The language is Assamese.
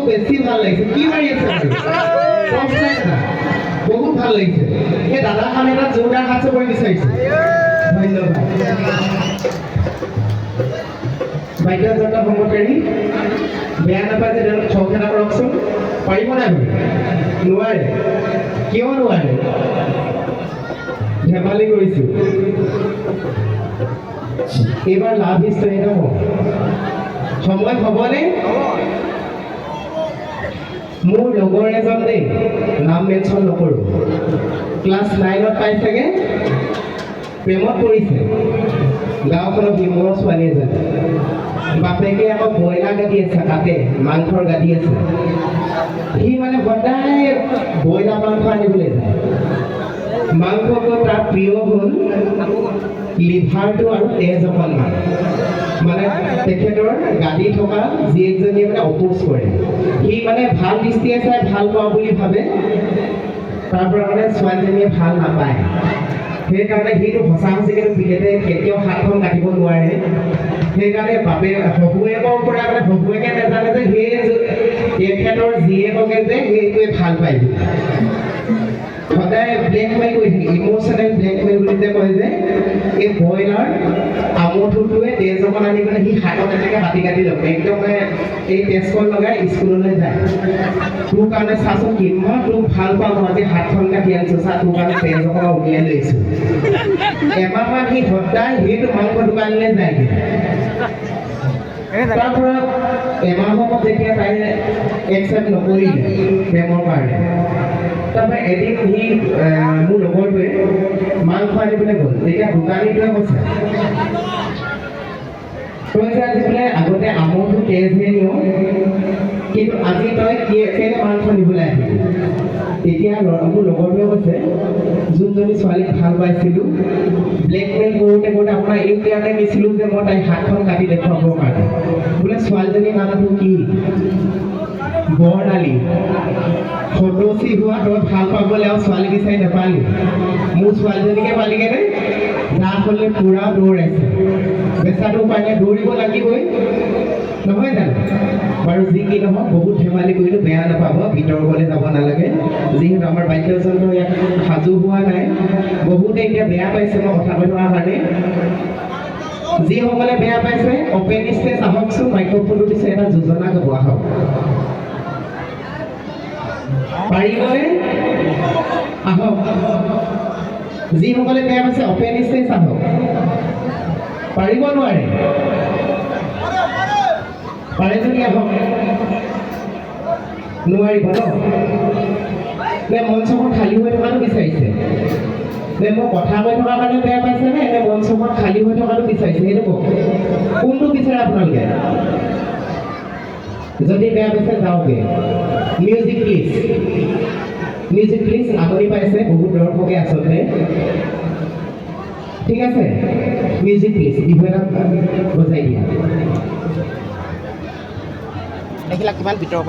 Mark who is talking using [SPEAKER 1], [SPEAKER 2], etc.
[SPEAKER 1] বেছি ভাল লাগিছে কি মাৰি আছে বহুত ভাল লাগিছে এই দাদা খান এটা জোৰদাৰ হাত চাপৰি বিচাৰিছে ধন্যবাদ বাদ্যযন্ত্ৰ সংগঠনী বেয়া নাপায় যে তেওঁলোক চখ এটা কৰকচোন পাৰিব নাই নোৱাৰে কিয় নোৱাৰে ধেমালি কৰিছোঁ এইবাৰ লাভ হিষ্টৰী এটা হওক সময় হ'বনে মোৰ লগৰ এজন দেই নাম মেনশ্যন নকৰোঁ ক্লাছ 9ত পাইছেগৈ প্ৰেমত পৰিছে গাঁওখনৰ বিমলৰ ছোৱালী এজনী বাপেকে আকৌ ব্ৰইলাৰ গাড়ী আছে তাতে মাংসৰ গাড়ী আছে সি মানে সদায় ব্ৰইলাৰ মাংস আনিবলৈ যায় মাংসটো তাৰ প্ৰিয় হ'ল লিভাৰটো আৰু তেজ অকণমান মানে তেখেতৰ গাড়ী থকা জীয়েকজনীয়ে মানে অপোজ কৰে সি মানে ভাল দৃষ্টিয়ে চাই ভাল পাওঁ বুলি ভাবে তাৰ পৰা মানে ছোৱালীজনীয়ে ভাল নাপায় সেইকাৰণে সিটো সঁচা সঁচিকৈ বিলেতে কেতিয়াও হাতখন কাটিব নোৱাৰে সেইকাৰণে বাপে শহুৱেকৰ পৰা মানে শহুৱেকে নাজানে যে সেই তেখেতৰ জীয়েককে যে সেইটোৱে ভাল পায় সদায় ব্লেকমেইল কৰি থাকে ইম'চনেল ব্লেকমেইল বুলি যে কয় যে এই ব্ৰইলাৰ আমঠুটোৱে তেজ অকণ আনি পেলাই সি হাতত এনেকৈ কাটি কাটি ল'ব একদম মানে এই তেজকণ লগাই স্কুললৈ যায় তোৰ কাৰণে চাচোন কিমান তোক ভাল পাওঁ মই আজি হাতখন কাটি আনিছোঁ চা তোৰ কাৰণে তেজ অকণ উলিয়াই লৈছোঁ এমাহমান সি সদায় সেইটো মাংস দোকানলৈ যায়গৈ তাৰ পৰা এমাহত যেতিয়া তাই একচেপ্ট নকৰিলে প্ৰেমৰ কাৰণে তাৰপৰা এদিন সি মোৰ লগৰটোৱে মাংস আনিবলৈ গ'ল তেতিয়া দোকানীটোৱে কৈছে তই যে আজি বোলে আগতে আমৰটো তেজহে নিয় কিন্তু আজি তই কেনে মাংস নিবলৈ আহিবি তেতিয়া মোৰ লগৰটোৱে কৈছে যোনজনী ছোৱালীক ভাল পাইছিলোঁ ব্লেকমেইল কৰোঁতে কৰোঁতে আপোনাৰ এই কাৰণে নিছিলোঁ যে মই তাইৰ হাতখন কাটি দেখুৱাবৰ কাৰণে বোলে ছোৱালীজনীৰ নামটো কি বৰ্ণালী ফটোচি হোৱা তই ভাল পাবলৈ আৰু ছোৱালী বিচাৰি নাপালি মোৰ ছোৱালীজনীকে পালিগৈনে ৰাসলৈ পূৰা দৌৰাইছে বেচাটো পাৰিলে দৌৰিব লাগিবই নহয় জানো বাৰু যি কি নহওক বহুত ধেমালি কৰিলোঁ বেয়া নাপাব ভিতৰলৈ যাব নালাগে যিহেতু আমাৰ বাদ্যযন্ত্ৰ ইয়াত সাজু হোৱা নাই বহুতে এতিয়া বেয়া পাইছে মই কথা কৈ থকাৰ কাৰণে যিসকলে বেয়া পাইছে অপেন ষ্টেজ আহকচোন মাইক্ৰফোনটো দিছে এটা যোজনা গাব আহক পাৰিবনে আহক যিসকলে বেয়া পাইছে অপেন ষ্টেজ আহক পাৰিব নোৱাৰে পাৰে যদি আহক নোৱাৰিব ন নে মঞ্চখন খালী হৈ থকাটো বিচাৰিছে নে মই কথা কৈ থকাৰ কাৰণে বেয়া পাইছেনে নে মঞ্চখন খালী হৈ থকাটো বিচাৰিছে সেইটো কওক কোনটো বিচাৰে আপোনালোকে যদি বেয়া পাইছে যাওঁগে মিউজিক প্লিজ আমনি পাইছে বহুত দৰ্শকে আচলতে ঠিক আছে মিউজিক প্লিজ বিহু এটা বজাই দিয়া এইবিলাক কিমান ভিতৰ